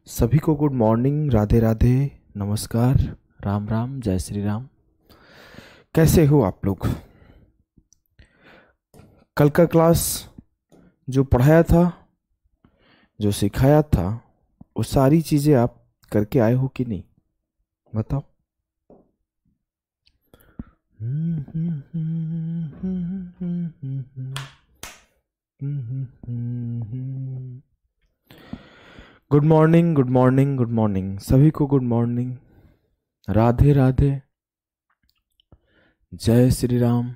सभी को good morning, Radhe Radhe, नमस्कार, राम राम, जय श्री राम। कैसे हो आप लोग? कल का क्लास जो पढ़ाया था, जो सिखाया था, वो सारी चीजें आप करके आए हो कि नहीं? बताओ। Good morning, good morning, good morning, सभी को गुड मॉर्निंग, राधे राधे, जय श्री राम।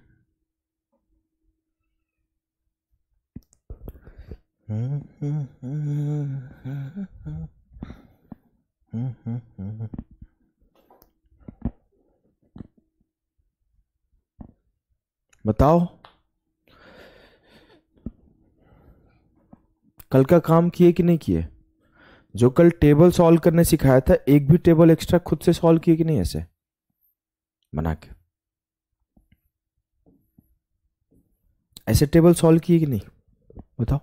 बताओ, कल का काम किए कि नहीं किए? जो कल टेबल सॉल्व करने सिखाया था, एक भी टेबल एक्स्ट्रा खुद से सॉल्व किए कि नहीं? ऐसे बना के ऐसे टेबल सॉल्व किए कि नहीं? बताओ।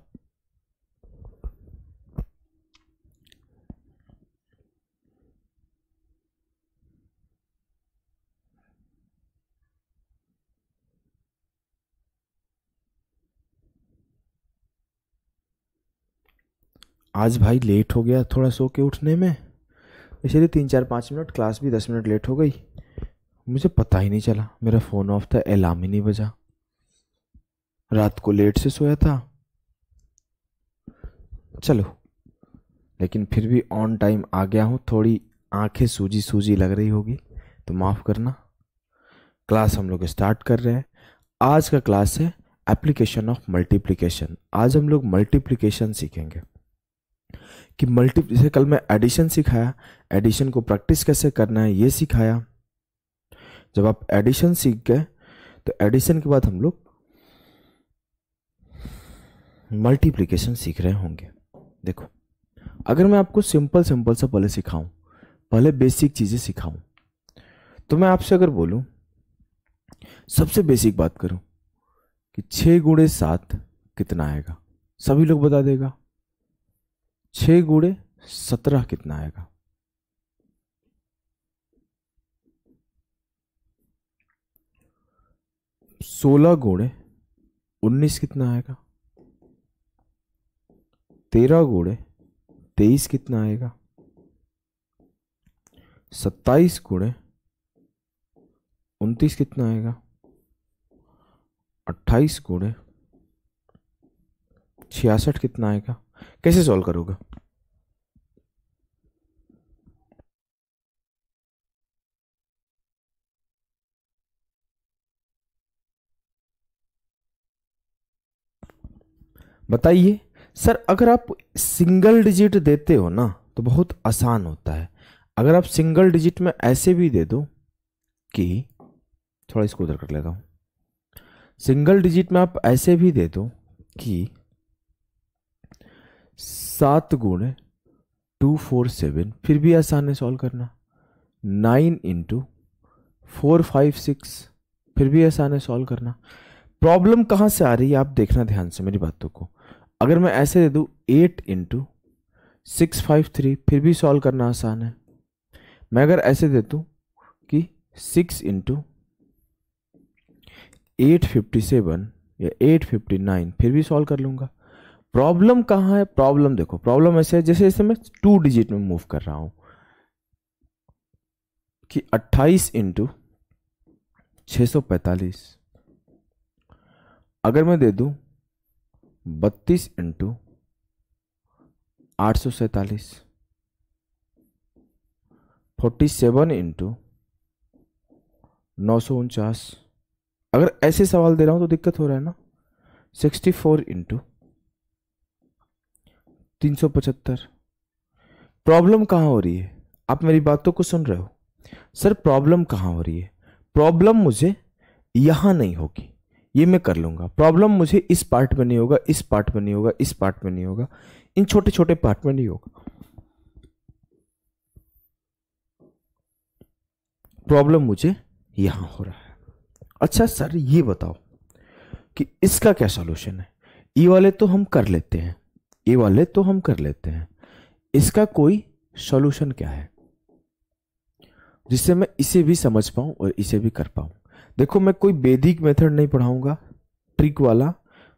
आज भाई लेट हो गया थोड़ा सो के उठने में, इसलिए 3-4-5 मिनट, क्लास भी 10 मिनट लेट हो गई। मुझे पता ही नहीं चला, मेरा फ़ोन ऑफ था, अलार्म ही नहीं बजा। रात को लेट से सोया था। चलो, लेकिन फिर भी ऑन टाइम आ गया हूँ। थोड़ी आंखें सूजी सूजी लग रही होगी तो माफ़ करना। क्लास हम लोग स्टार्ट कर रहे हैं। आज का क्लास है एप्लीकेशन ऑफ मल्टीप्लिकेशन। आज हम लोग मल्टीप्लिकेशन सीखेंगे कि जैसे कल मैं एडिशन सिखाया, एडिशन को प्रैक्टिस कैसे करना है ये सिखाया। जब आप एडिशन सीख गए तो एडिशन के बाद हम लोग मल्टीप्लिकेशन सीख रहे होंगे। देखो, अगर मैं आपको सिंपल सिंपल सा पहले सिखाऊं, पहले बेसिक चीजें सिखाऊं, तो मैं आपसे अगर बोलूं, सबसे बेसिक बात करूं कि 6 गुणे 7 कितना आएगा, सभी लोग बता देगा। 6 गुणे 17 कितना आएगा? 16 गुणे 19 कितना आएगा? 13 गुणे 23 कितना आएगा? 27 गुणे 29 कितना आएगा? 28 गुणे 66 कितना आएगा? कैसे सॉल्व करोगे? बताइए सर। अगर आप सिंगल डिजिट देते हो ना तो बहुत आसान होता है। अगर आप सिंगल डिजिट में ऐसे भी दे दो कि, थोड़ा इसको उधर कर लेता हूं, सिंगल डिजिट में आप ऐसे भी दे दो कि 7 गुणे 247, फिर भी आसान है सॉल्व करना। 9 इंटू 456, फिर भी आसान है सॉल्व करना। प्रॉब्लम कहां से आ रही है आप देखना ध्यान से मेरी बातों को। अगर मैं ऐसे दे दूं 8 इंटू 653, फिर भी सॉल्व करना आसान है। मैं अगर ऐसे दे दूं कि 6 इंटू 857 या 859, फिर भी सॉल्व कर लूंगा। प्रॉब्लम कहां है? प्रॉब्लम देखो, प्रॉब्लम ऐसे है जैसे जैसे मैं 2 डिजिट में मूव कर रहा हूं कि 28 इंटू 645, अगर मैं दे दूं 32 इंटू 847, 47 इंटू 949, अगर ऐसे सवाल दे रहा हूं तो दिक्कत हो रहा है ना। 64 इंटू 375। प्रॉब्लम कहां हो रही है? आप मेरी बातों को सुन रहे हो? सर प्रॉब्लम कहां हो रही है? प्रॉब्लम मुझे यहां नहीं होगी, ये मैं कर लूंगा। प्रॉब्लम मुझे इस पार्ट में नहीं होगा, इस पार्ट में नहीं होगा, इस पार्ट में नहीं होगा, इन छोटे छोटे पार्ट में नहीं होगा। प्रॉब्लम मुझे यहां हो रहा है। अच्छा सर ये बताओ कि इसका क्या सॉल्यूशन है? ये वाले तो हम कर लेते हैं, ये वाले तो हम कर लेते हैं, इसका कोई सॉल्यूशन क्या है, जिससे मैं इसे भी समझ पाऊं और इसे भी कर पाऊं। देखो मैं कोई वैदिक मेथड नहीं पढ़ाऊंगा ट्रिक वाला,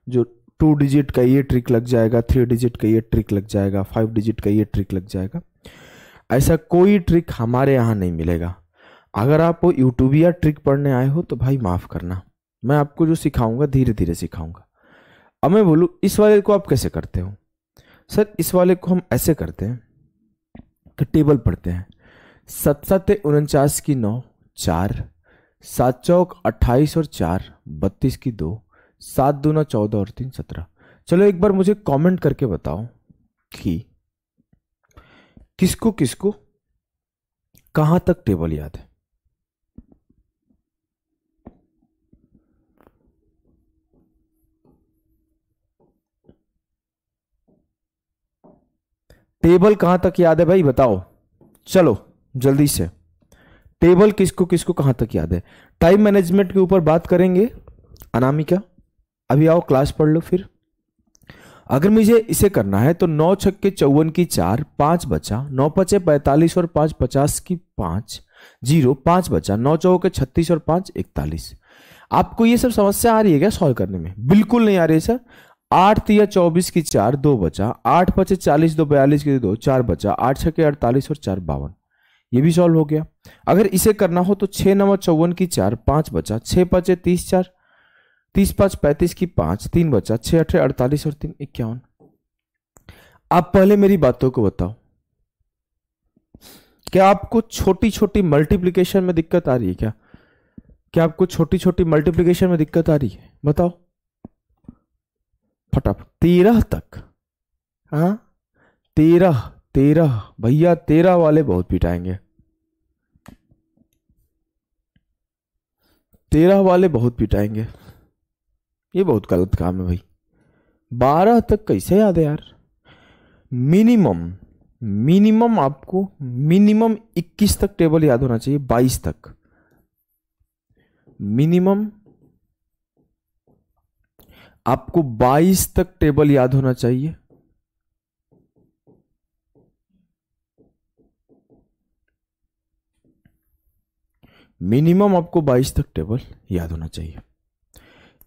जो 2 डिजिट का ये ट्रिक लग जाएगा, 3 डिजिट का ये ट्रिक लग जाएगा, 5 डिजिट का ये ट्रिक लग जाएगा। ऐसा कोई ट्रिक हमारे यहाँ नहीं मिलेगा। अगर आप वो यूट्यूबिया ट्रिक पढ़ने आए हो तो भाई माफ करना, मैं आपको जो सिखाऊंगा धीरे धीरे सिखाऊंगा। अब मैं बोलूँ इस वाले को आप कैसे करते हो, सर इस वाले को हम ऐसे करते हैं कि टेबल पढ़ते हैं, 7 7 49 की 9, 4, 7 चौक 28 और 4 32 की 2, 7 दूना 14 और 3 17। चलो एक बार मुझे कमेंट करके बताओ कि किसको किसको कहां तक टेबल याद है। टेबल कहां तक याद है भाई बताओ, चलो जल्दी से। टेबल किसको किसको कहां तक याद है। टाइम मैनेजमेंट के ऊपर बात करेंगे अनामिका, अभी आओ क्लास पढ़ लो। फिर अगर मुझे इसे करना है तो 9 छक्के 54 की 4, 5 बचा, 9 पचे 45 और 5 50 की 5, 0 5 बचा, 9 चौके 36 और 5 41। आपको ये सब समस्या आ रही है क्या सॉल्व करने में? बिल्कुल नहीं आ रही है सर। 8 तिया 24 की 4, 2 बचा, 8 पचे 40, 2 42 की 2, 4 बचा, 8 छक्के 48 और 4 52। ये भी सॉल्व हो गया। अगर इसे करना हो तो 6 9 54 की 4, 5 बचा, 6 पचे 30 4, 30 5 35 की 5, 3 बचा, 6 8 48 और 3 51। आप पहले मेरी बातों को बताओ, क्या आपको छोटी छोटी मल्टीप्लिकेशन में दिक्कत आ रही है क्या? क्या आपको छोटी छोटी मल्टीप्लिकेशन में दिक्कत आ रही है? बताओ फटाफट। 13 तक, हाँ 13 13 भैया 13 वाले बहुत पिटाएंगे, 13 वाले बहुत पिटाएंगे। ये बहुत गलत काम है भाई। 12 तक कैसे याद है यार? मिनिमम मिनिमम आपको मिनिमम 21 तक टेबल याद होना चाहिए, 22 तक मिनिमम आपको 22 तक टेबल याद होना चाहिए। मिनिमम आपको 22 तक टेबल याद होना चाहिए,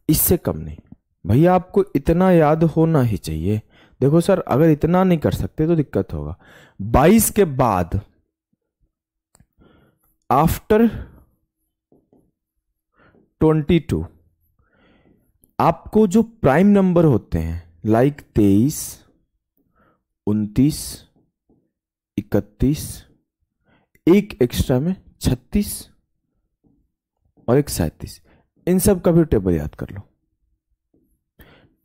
इससे कम नहीं। भैया आपको इतना याद होना ही चाहिए। देखो सर अगर इतना नहीं कर सकते तो दिक्कत होगा। 22 के बाद आफ्टर 22 आपको जो प्राइम नंबर होते हैं लाइक 23, 29, 31, एक एक्स्ट्रा में 36 और एक 37, इन सब का भी टेबल याद कर लो।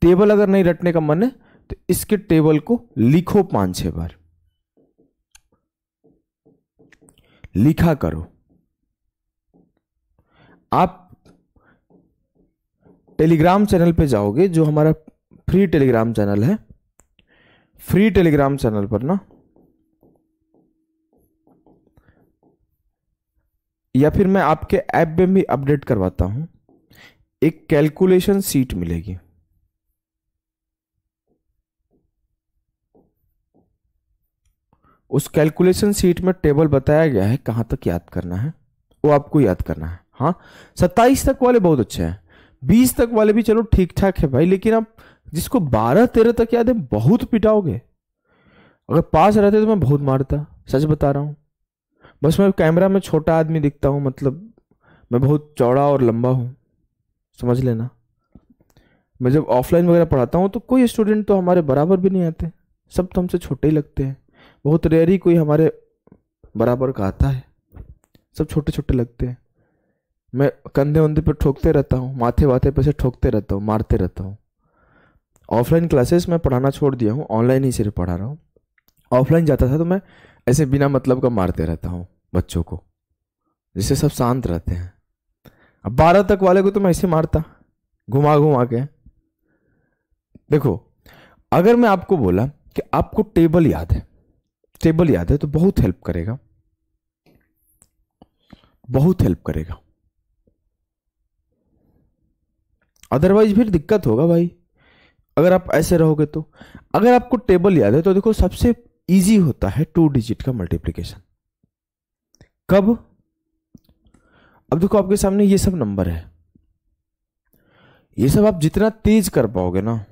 टेबल अगर नहीं रटने का मन है तो इसके टेबल को लिखो 5-6 बार, लिखा करो। आप टेलीग्राम चैनल पे जाओगे, जो हमारा फ्री टेलीग्राम चैनल है, फ्री टेलीग्राम चैनल पर ना, या फिर मैं आपके ऐप में भी अपडेट करवाता हूं, एक कैलकुलेशन सीट मिलेगी। उस कैलकुलेशन सीट में टेबल बताया गया है कहां तक याद करना है, वो आपको याद करना है। हाँ 27 तक वाले बहुत अच्छे हैं, 20 तक वाले भी चलो ठीक ठाक है भाई, लेकिन आप जिसको 12-13 तक याद है बहुत पिटाओगे। अगर पास रहते तो मैं बहुत मारता, सच बता रहा हूं। बस मैं कैमरा में छोटा आदमी दिखता हूं, मतलब मैं बहुत चौड़ा और लंबा हूं, समझ लेना। मैं जब ऑफलाइन वगैरह पढ़ाता हूं तो कोई स्टूडेंट तो हमारे बराबर भी नहीं आते, सब तो हमसे छोटे ही लगते हैं। बहुत रेयर ही कोई हमारे बराबर का आता है, सब छोटे छोटे लगते हैं। मैं कंधे वंधे पे ठोकते रहता हूँ, माथे वाथे पे से ठोकते रहता हूँ, मारते रहता हूँ। ऑफलाइन क्लासेस मैं पढ़ाना छोड़ दिया हूँ, ऑनलाइन ही सिर्फ पढ़ा रहा हूँ। ऑफलाइन जाता था तो मैं ऐसे बिना मतलब का मारते रहता हूँ बच्चों को, जिससे सब शांत रहते हैं। अब 12 तक वाले को तो मैं ऐसे मारता, घुमा घुमा के। देखो अगर मैं आपको बोला कि आपको टेबल याद है, टेबल याद है तो बहुत हेल्प करेगा, बहुत हेल्प करेगा। अदरवाइज फिर दिक्कत होगा भाई, अगर आप ऐसे रहोगे तो। अगर आपको टेबल याद है तो देखो सबसे इजी होता है 2 डिजिट का मल्टीप्लिकेशन। कब? अब देखो आपके सामने ये सब नंबर है, ये सब आप जितना तेज कर पाओगे ना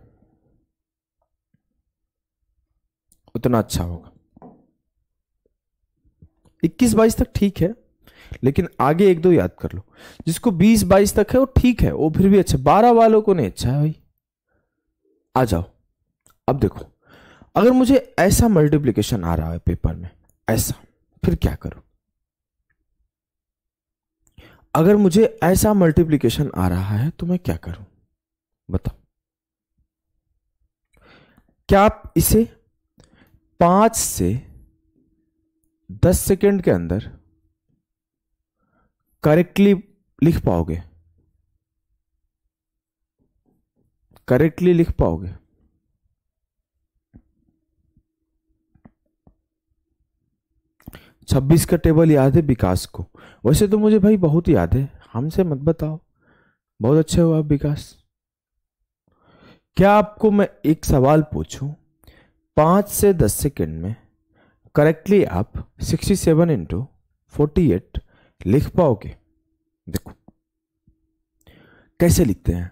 उतना अच्छा होगा। 21-22 तक ठीक है, लेकिन आगे 1-2 याद कर लो। जिसको 20-22 तक है वो ठीक है, वो फिर भी अच्छा। 12 वालों को नहीं अच्छा है भाई। आ जाओ, अब देखो, अगर मुझे ऐसा मल्टीप्लिकेशन आ रहा है पेपर में, ऐसा, फिर क्या करूं? अगर मुझे ऐसा मल्टीप्लिकेशन आ रहा है तो मैं क्या करूं? बताओ। क्या आप इसे 5 से 10 सेकेंड के अंदर करेक्टली लिख पाओगे? करेक्टली लिख पाओगे? छब्बीस का टेबल याद है विकास को? वैसे तो मुझे भाई बहुत याद है, हमसे मत बताओ। बहुत अच्छे हो आप विकास। क्या आपको मैं एक सवाल पूछूं, 5 से 10 सेकेंड में करेक्टली आप 67 इंटू 48 लिख पाओगे? देखो कैसे लिखते हैं।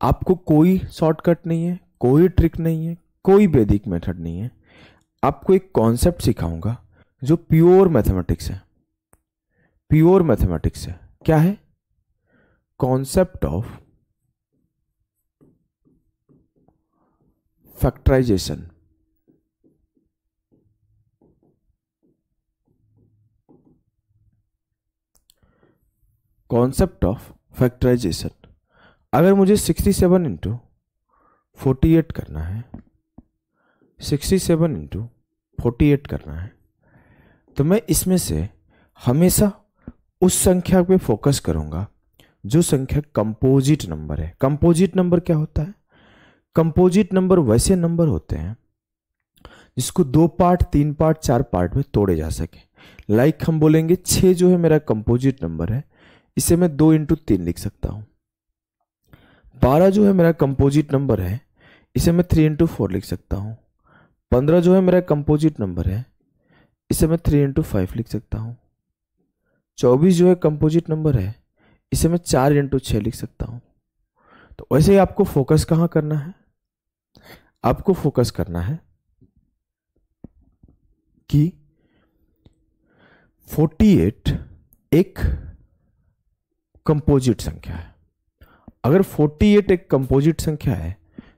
आपको कोई शॉर्टकट नहीं है, कोई ट्रिक नहीं है, कोई वैदिक मेथड नहीं है। आपको एक कॉन्सेप्ट सिखाऊंगा जो प्योर मैथमेटिक्स है। प्योर मैथमेटिक्स है। क्या है? Concept of factorisation. Concept of factorisation. अगर मुझे 67 इंटू 48 करना है, 67 इंटू 48 करना है, तो मैं इसमें से हमेशा उस संख्या पे फोकस करूंगा जो संख्या कंपोजिट नंबर है। कंपोजिट नंबर क्या होता है? कंपोजिट नंबर वैसे नंबर होते हैं जिसको 2 पार्ट, 3 पार्ट, 4 पार्ट में तोड़े जा सके। लाइक हम बोलेंगे 6 जो है मेरा कंपोजिट नंबर है, इसे मैं 2 इंटू 3 लिख सकता हूं। 12 जो है मेरा कंपोजिट नंबर है, इसे मैं 3 इंटू 4 लिख सकता हूं। 15 जो है मेरा कंपोजिट नंबर है, इसे मैं 3 इंटू 5 लिख सकता हूं। 24 जो है कंपोजिट नंबर है, इसे मैं 4 इंटू 6 लिख सकता हूं। तो वैसे ही आपको फोकस कहां करना है? आपको फोकस करना है कि 48 एक कंपोजिट संख्या है। अगर 48 एक कंपोजिट संख्या है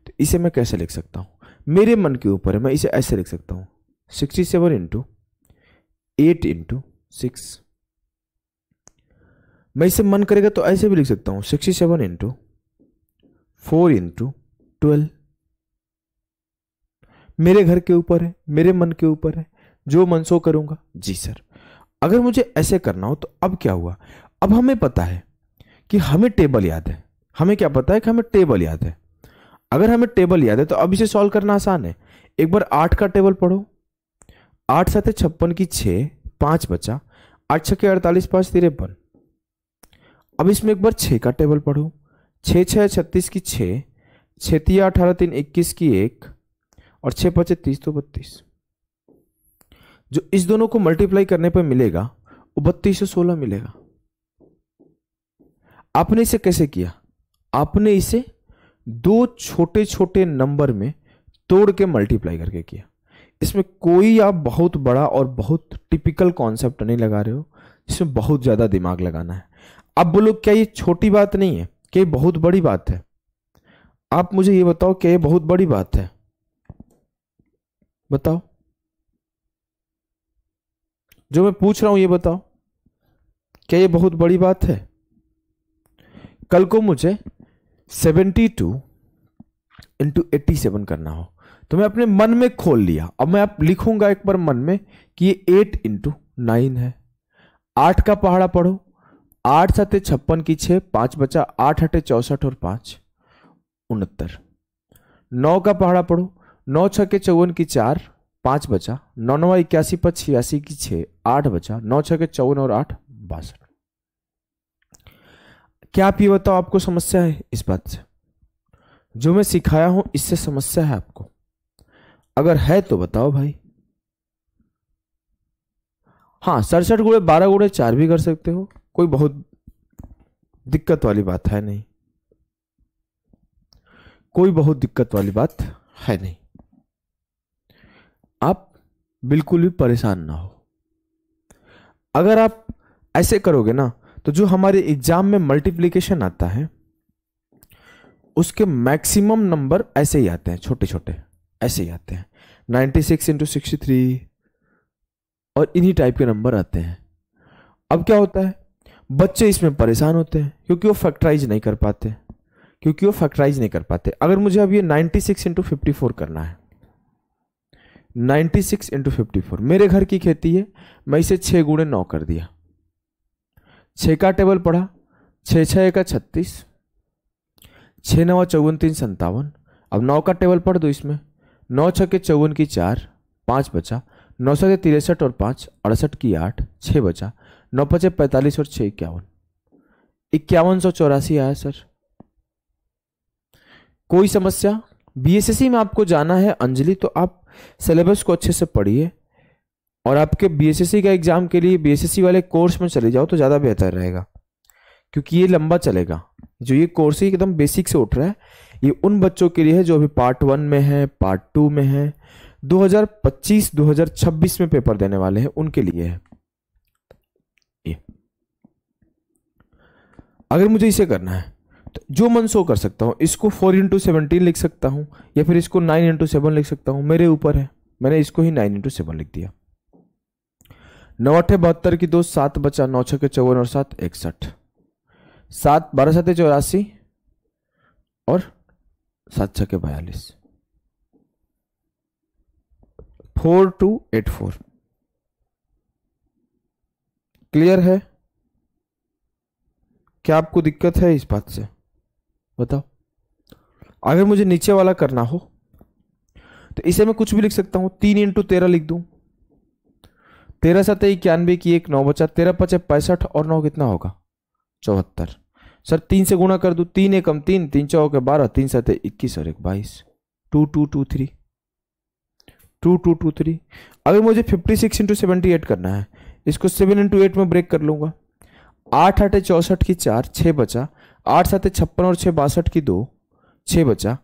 तो इसे मैं कैसे लिख सकता हूं? मेरे मन के ऊपर है, मैं इसे ऐसे लिख सकता हूं, 67 इंटू 8 इंटू 6। मैं इसे मन करेगा तो ऐसे भी लिख सकता हूं, 67 इंटू 4 इंटू 12। मेरे घर के ऊपर है, मेरे मन के ऊपर है, जो मन सो करूंगा। जी सर, अगर मुझे ऐसे करना हो तो अब क्या हुआ? अब हमें पता है कि हमें टेबल याद है। हमें क्या पता है? कि हमें टेबल याद है। अगर हमें टेबल याद है तो अब इसे सॉल्व करना आसान है। एक बार 8 का टेबल पढ़ो। 8 7 56 की 6, 5 बचा, 8 6 48, 5 53। अब इसमें एक बार 6 का टेबल पढ़ो। 6 6 36 की 6, 6 3 18 3 21 की 1, और 6 5 30 तो 32। जो इस दोनों को मल्टीप्लाई करने पर मिलेगा वो 3216 मिलेगा। आपने इसे कैसे किया? आपने इसे 2 छोटे छोटे नंबर में तोड़ के मल्टीप्लाई करके किया। इसमें कोई आप बहुत बड़ा और बहुत टिपिकल कॉन्सेप्ट नहीं लगा रहे हो जिसमें बहुत ज्यादा दिमाग लगाना है। अब बोलो क्या ये छोटी बात नहीं है? क्या ये बहुत बड़ी बात है? आप मुझे ये बताओ, क्या ये बहुत बड़ी बात है? बताओ, जो मैं पूछ रहा हूं ये बताओ, क्या ये बहुत बड़ी बात है? कल को मुझे 72 इंटू 87 करना हो तो मैं अपने मन में खोल लिया। अब मैं आप लिखूंगा एक बार मन में कि ये 8 इंटू 9 है। 8 का पहाड़ा पढ़ो। 8 7 56 की 6, 5 बचा, 8 8 64 और 5 69। 9 का पहाड़ा पढ़ो। 9 6 54 की 4, 5 बचा, 9 9 81 पर 86 की 6, 8 बचा, 9 6 54 और 8 62। क्या आप ये बताओ आपको समस्या है इस बात से? जो मैं सिखाया हूं इससे समस्या है आपको? अगर है तो बताओ भाई। हाँ 67 गुणे 12 गुणे 4 भी कर सकते हो, कोई बहुत दिक्कत वाली बात है नहीं, कोई बहुत दिक्कत वाली बात है नहीं, आप बिल्कुल भी परेशान ना हो। अगर आप ऐसे करोगे ना तो जो हमारे एग्जाम में मल्टीप्लिकेशन आता है उसके मैक्सिमम नंबर ऐसे ही आते हैं, छोटे छोटे ऐसे ही आते हैं, 96 इंटू 63 और इन्हीं टाइप के नंबर आते हैं। अब क्या होता है, बच्चे इसमें परेशान होते हैं क्योंकि वो फैक्टराइज नहीं कर पाते, अगर मुझे अब ये 96 इंटू 54 करना है, 96 इंटू 54 मेरे घर की खेती है, मैं इसे 6 गुणे 9 कर दिया, 6 का टेबल पढ़ा, 6 6 एक 36, 6 9 54 3 57। अब 9 का टेबल पढ़ दो इसमें, 9 6 के 54 की 4, 5 बचा, 9 7 63 और 5 68 की 8, 6 बचा, 9 5 45 और 6 51, 5184 आया सर। कोई समस्या? बीएसएससी में आपको जाना है अंजलि, तो आप सिलेबस को अच्छे से पढ़िए और आपके बीएसएससी का एग्जाम के लिए बीएसएससी वाले कोर्स में चले जाओ तो ज़्यादा बेहतर रहेगा, क्योंकि ये लंबा चलेगा। जो ये कोर्स है एकदम बेसिक से उठ रहा है, ये उन बच्चों के लिए है जो अभी पार्ट 1 में है, पार्ट 2 में है, 2025-2026 में पेपर देने वाले हैं उनके लिए है ये। अगर मुझे इसे करना है तो जो मन सो कर सकता हूं, इसको 4 इंटू 17 लिख सकता हूं या फिर इसको 9 इंटू 7 लिख सकता हूं, मेरे ऊपर है। मैंने इसको ही 9 इंटू 7 लिख दिया। 9 8 72 की 2, 7 बचा, 9 6 के 54 और 7 61, 7 12 7 84 और 7 6 के 42, 4284। क्लियर है? क्या आपको दिक्कत है इस बात से? बताओ। अगर मुझे नीचे वाला करना हो तो इसे मैं कुछ भी लिख सकता हूं, 3 इंटू 13 लिख दूं, 13 7 91 की 1, 9 बचा, 13 5 65 और 9 कितना होगा 74। सर 3 से गुणा कर दूं, 3 एकम 3, 3 चौक 12, 3 7 21 और 1 22, 2223, 2223। अगर मुझे 56 इंटू 78 करना है, इसको 7 इंटू 8 में ब्रेक कर लूंगा, 8 8 64 की 4, 6 बचा, 8 7 56 और 6 62 की 2, 6 बचा,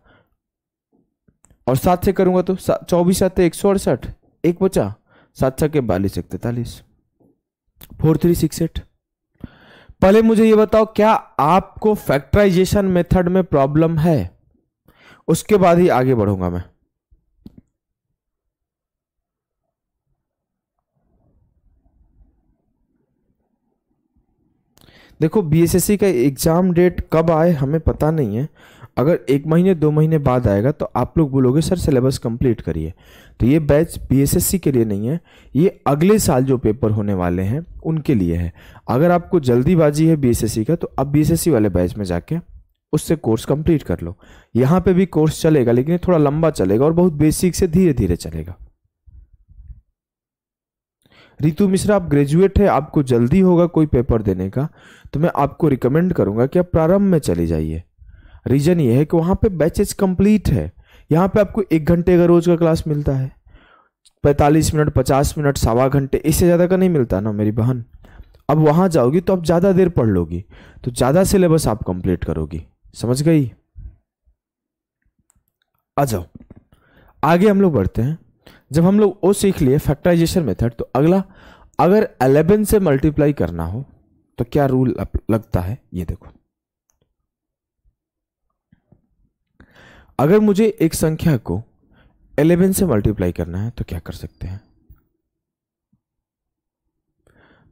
और 7 से करूंगा तो 24 7 168, 1 बचा, 7 6 के 42 41, 4368। पहले मुझे ये बताओ, क्या आपको फैक्टराइजेशन मेथड में प्रॉब्लम है? उसके बाद ही आगे बढ़ूंगा मैं। देखो बीएसएससी का एग्जाम डेट कब आए हमें पता नहीं है, अगर 1 महीने 2 महीने बाद आएगा तो आप लोग बोलोगे सर सिलेबस कंप्लीट करिए, तो ये बैच बीएसएससी के लिए नहीं है, ये अगले साल जो पेपर होने वाले हैं उनके लिए है। अगर आपको जल्दीबाजी है बीएसएससी का तो आप बीएसएससी वाले बैच में जाके उससे कोर्स कंप्लीट कर लो। यहाँ पे भी कोर्स चलेगा लेकिन थोड़ा लंबा चलेगा और बहुत बेसिक से धीरे धीरे चलेगा। रितु मिश्रा, आप ग्रेजुएट है, आपको जल्दी होगा कोई पेपर देने का, तो मैं आपको रिकमेंड करूंगा कि आप प्रारंभ में चले जाइए। रीजन ये है कि वहां पे बैचेज कंप्लीट है, यहाँ पे आपको 1 घंटे का रोज का क्लास मिलता है, 45 मिनट 50 मिनट सवा घंटे, इससे ज़्यादा का नहीं मिलता ना मेरी बहन। अब वहां जाओगी तो आप ज़्यादा देर पढ़ लोगी तो ज़्यादा सिलेबस आप कंप्लीट करोगी, समझ गई? आ जाओ आगे हम लोग बढ़ते हैं। जब हम लोग वो सीख लिए फैक्टराइजेशन मेथड, तो अगला अगर 11 से मल्टीप्लाई करना हो तो क्या रूल लगता है ये देखो। अगर मुझे एक संख्या को 11 से मल्टीप्लाई करना है तो क्या कर सकते हैं?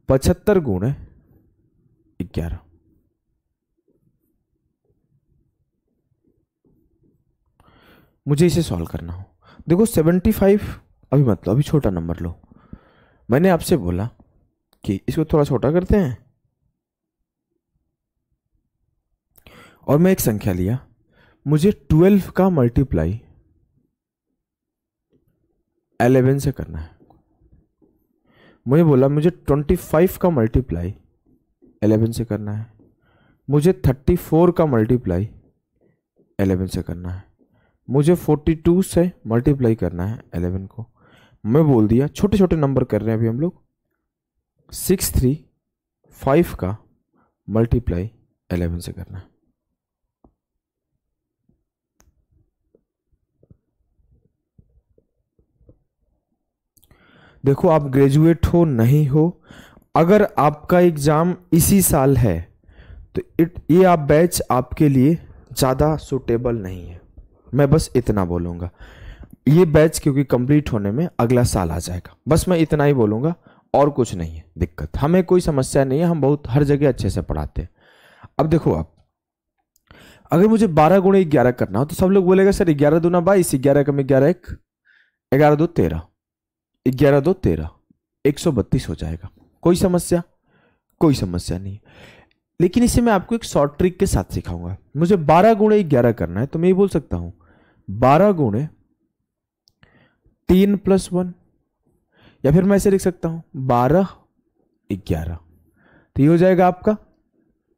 75 गुणे 11। मुझे इसे सॉल्व करना हो, देखो 75 अभी मत लो, अभी छोटा नंबर लो। मैंने आपसे बोला कि इसको थोड़ा छोटा करते हैं और मैं एक संख्या लिया, मुझे 12 का मल्टीप्लाई 11 से करना है। मुझे बोला मुझे 25 का मल्टीप्लाई 11 से करना है, मुझे 34 का मल्टीप्लाई 11 से करना है, मुझे 42 से मल्टीप्लाई करना है 11 को। मैं बोल दिया छोटे छोटे नंबर कर रहे हैं अभी हम लोग, 635 का मल्टीप्लाई 11 से करना है। देखो आप ग्रेजुएट हो नहीं हो, अगर आपका एग्जाम इसी साल है तो ये आप बैच आपके लिए ज़्यादा सूटेबल नहीं है। मैं बस इतना बोलूँगा, ये बैच क्योंकि कंप्लीट होने में अगला साल आ जाएगा, बस मैं इतना ही बोलूँगा और कुछ नहीं है दिक्कत। हमें कोई समस्या नहीं है, हम बहुत हर जगह अच्छे से पढ़ाते हैं। अब देखो आप, अगर मुझे 12 गुणे 11 करना हो तो सब लोग बोलेगा सर 11 दूना 22, 11 कम 11 1, 11 2 13, 11 2 13, 132 हो जाएगा। कोई समस्या? कोई समस्या नहीं। लेकिन इसे मैं आपको एक शॉर्ट ट्रिक के साथ सिखाऊंगा। मुझे 12 गुणे 11 करना है तो मैं ये बोल सकता हूं 12 गुणे 3 + 1, या फिर मैं ऐसे लिख सकता हूं 12 11। तो ये हो जाएगा आपका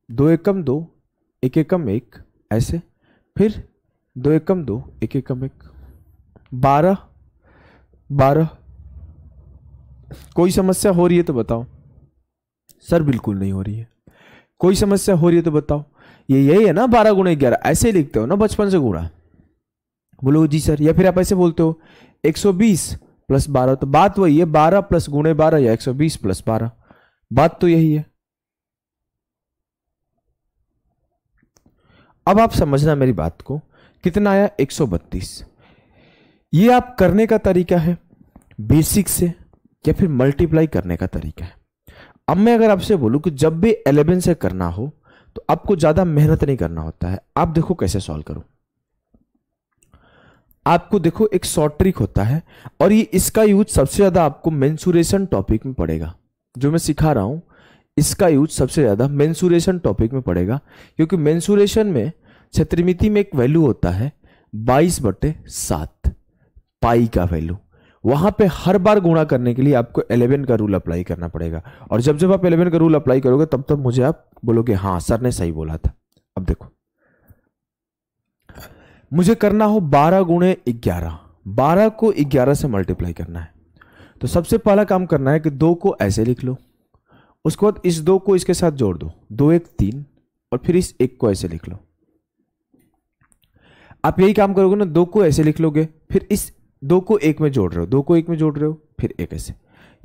2 एकम 2, 1 एकम 1, ऐसे, फिर 2 एकम 2, 1 एकम 1, 12 12। कोई समस्या हो रही है तो बताओ। सर बिल्कुल नहीं हो रही है। कोई समस्या हो रही है तो बताओ। ये यही है ना 12 गुणे 11, ऐसे लिखते हो ना बचपन से गुणा। बोलो जी सर, या फिर आप ऐसे बोलते हो 120 + 12, तो बात वही है 12 + गुणे 12 या 120 + 12, बात तो यही है। अब आप समझना मेरी बात को, कितना आया 132। ये आप करने का तरीका है बेसिक से या फिर मल्टीप्लाई करने का तरीका है। अब मैं अगर आपसे बोलूं कि जब भी 11 से करना हो तो आपको ज्यादा मेहनत नहीं करना होता है। आप देखो कैसे सॉल्व करो। आपको देखो एक शॉर्ट ट्रिक होता है, और ये इसका यूज सबसे ज्यादा आपको मेंसुरेशन टॉपिक में पड़ेगा। जो मैं सिखा रहा हूं इसका यूज सबसे ज्यादा मेंसुरेशन टॉपिक में पड़ेगा, क्योंकि मेंसुरेशन में क्षेत्रमिति में एक वैल्यू होता है 22/7 पाई का वैल्यू। वहां पे हर बार गुणा करने के लिए आपको 11 का रूल अप्लाई करना पड़ेगा, और जब जब आप 11 का रूल अप्लाई करोगे तब तब मुझे आप बोलोगे हाँ सर ने सही बोला था। अब देखो मुझे करना हो 12 गुणे 11, 12 को 11 से मल्टीप्लाई करना है। तो सबसे पहला काम करना है कि 2 को ऐसे लिख लो, उसके बाद इस 2 को इसके साथ जोड़ दो, 2 1 3, और फिर इस 1 को ऐसे लिख लो। आप यही काम करोगे ना, 2 को ऐसे लिख लोगे, फिर इस 2 को 1 में जोड़ रहे हो, 2 को 1 में जोड़ रहे हो, फिर 1 ऐसे।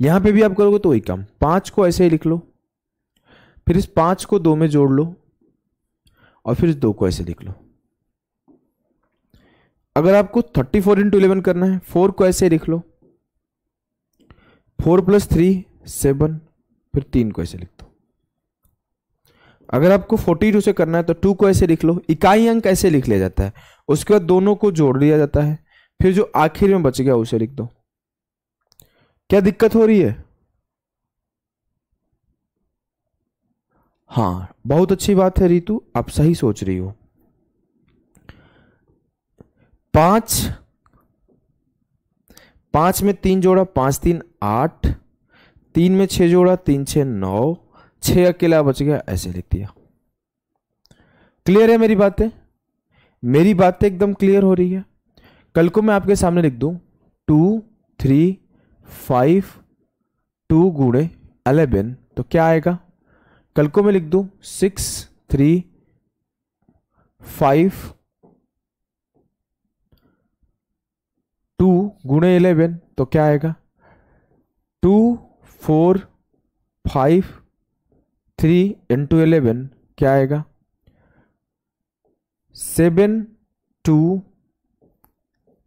यहां पे भी आप करोगे तो वही काम, 5 को ऐसे ही लिख लो, फिर इस 5 को 2 में जोड़ लो, और फिर इस 2 को ऐसे लिख लो। अगर आपको 34 × 11 करना है, 4 को ऐसे लिख लो, 4 + 3 7, फिर 3 को ऐसे लिख दो। अगर आपको 42 से करना है तो 2 को ऐसे लिख लो, इकाई अंक ऐसे लिख लिया जाता है, उसके बाद दोनों को जोड़ दिया जाता है, फिर जो आखिर में बच गया उसे लिख दो। क्या दिक्कत हो रही है? हाँ बहुत अच्छी बात है रितु, आप सही सोच रही हो। 5 में 3 जोड़ा 5 3 8, 3 में 6 जोड़ा 3 6 9, 6 अकेला बच गया, ऐसे लिख दिया। क्लियर है मेरी बातें? मेरी बातें एकदम क्लियर हो रही है। कल को मैं आपके सामने लिख दूं 2 3 5 2 गुणे 11, तो क्या आएगा? कल को मैं लिख दूं 6 3 5 2 गुणे 11, तो क्या आएगा? 2 4 5 3 × 11, क्या आएगा? 7 2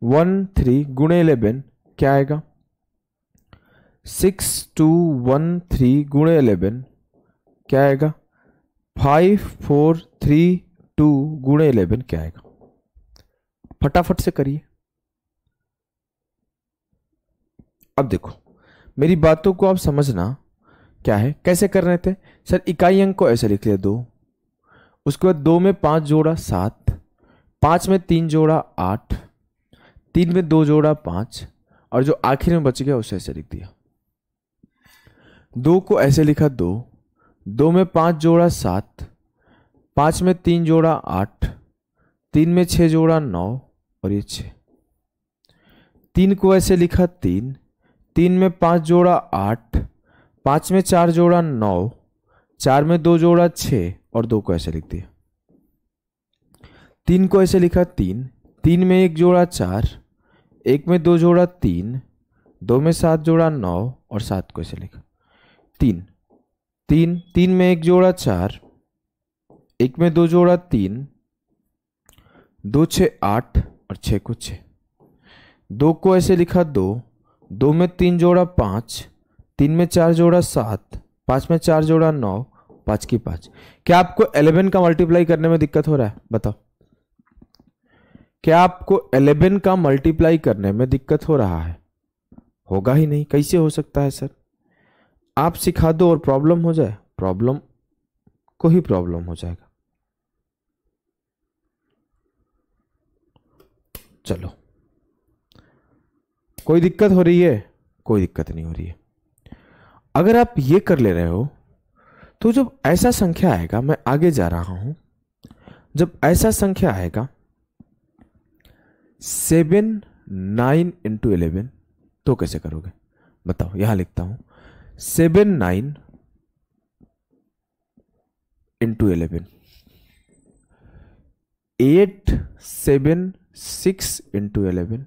1 3 गुणे 11, क्या आएगा? 6 2 1 3 गुणे 11, क्या आएगा? 5 4 3 2 गुणे 11, क्या आएगा? फटाफट से करिए। अब देखो मेरी बातों को आप समझना क्या है, कैसे कर रहे थे। सर इकाई अंक को ऐसे लिख लिया 2, उसके बाद 2 में 5 जोड़ा 7, 5 में 3 जोड़ा 8, 3 में 2 जोड़ा 5, और जो आखिर में बच गया उसे ऐसे लिख दिया। 2 को ऐसे लिखा 2, 2 में 5 जोड़ा 7, 5 में 3 जोड़ा 8, 3 में 6 जोड़ा 9, और ये 6। 3 को ऐसे लिखा 3, 3 में 5 जोड़ा 8, 5 में 4 जोड़ा 9, 4 में 2 जोड़ा 6 और 2 को ऐसे लिख दिया। 3 को ऐसे लिखा 3, 3 में 1 जोड़ा 4, 1 में 2 जोड़ा 3, 2 में 7 जोड़ा 9 और 7 को ऐसे लिखा। 3 3 3 में 1 जोड़ा 4, 1 में 2 जोड़ा 3, 2 6 8 और 6 को 6। 2 को ऐसे लिखा 2, 2 में 3 जोड़ा 5, 3 में 4 जोड़ा 7, 5 में 4 जोड़ा 9, 5 की 5। क्या आपको 11 का मल्टीप्लाई करने में दिक्कत हो रहा है? बताओ, क्या आपको 11 का मल्टीप्लाई करने में दिक्कत हो रहा है? होगा ही नहीं, कैसे हो सकता है सर? आप सिखा दो और प्रॉब्लम हो जाए, प्रॉब्लम को ही प्रॉब्लम हो जाएगा। चलो, कोई दिक्कत हो रही है? कोई दिक्कत नहीं हो रही है। अगर आप ये कर ले रहे हो तो जब ऐसा संख्या आएगा, मैं आगे जा रहा हूं, जब ऐसा संख्या आएगा 7 9 इंटू 11 तो कैसे करोगे? बताओ, यहां लिखता हूं 7 9 into 11, 8 7 6 into 11,